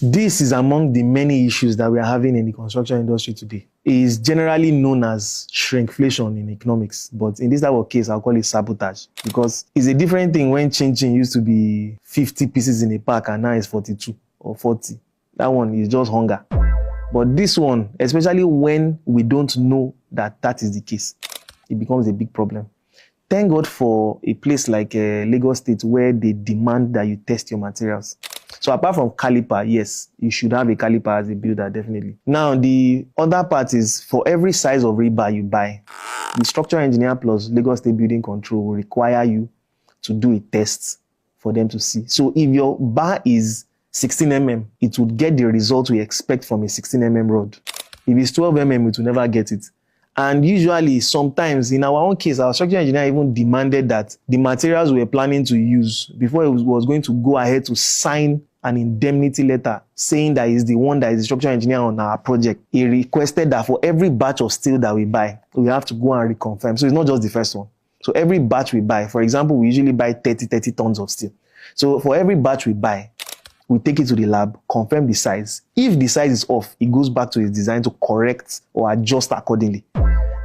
This is among the many issues that we are having in the construction industry today. It is generally known as shrinkflation in economics, but in this type of case, I'll call it sabotage, because it's a different thing when chin-chin used to be 50 pieces in a pack and now it's 42 or 40. That one is just hunger. But this one, especially when we don't know that that is the case, it becomes a big problem. Thank God for a place like Lagos State where they demand that you test your materials. So apart from caliper, yes, you should have a caliper as a builder, definitely. Now, the other part is for every size of rebar you buy, the structural engineer plus Lagos State Building Control will require you to do a test for them to see. So if your bar is 16 mm, it would get the result we expect from a 16 mm rod. If it's 12 mm, it will never get it. And usually, sometimes, in our own case, our structural engineer even demanded that the materials we were planning to use, before he was going to go ahead to sign an indemnity letter saying that he's the one that is the structural engineer on our project, he requested that for every batch of steel that we buy, we have to go and reconfirm. So it's not just the first one. So every batch we buy, for example, we usually buy 30 tons of steel. So for every batch we buy, we take it to the lab, confirm the size. If the size is off, it goes back to its design to correct or adjust accordingly.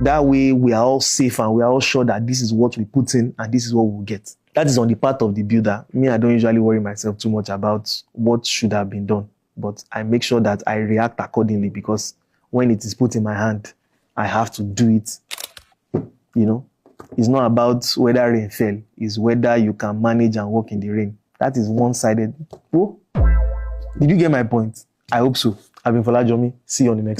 That way, we are all safe and we are all sure that this is what we put in and this is what we'll get. That is on the part of the builder. Me, I don't usually worry myself too much about what should have been done. But I make sure that I react accordingly, because when it is put in my hand, I have to do it. You know, it's not about whether rain fell. It's whether you can manage and walk in the rain. That is one-sided. Oh, did you get my point? I hope so. I've been Folajomi. See you on the next one.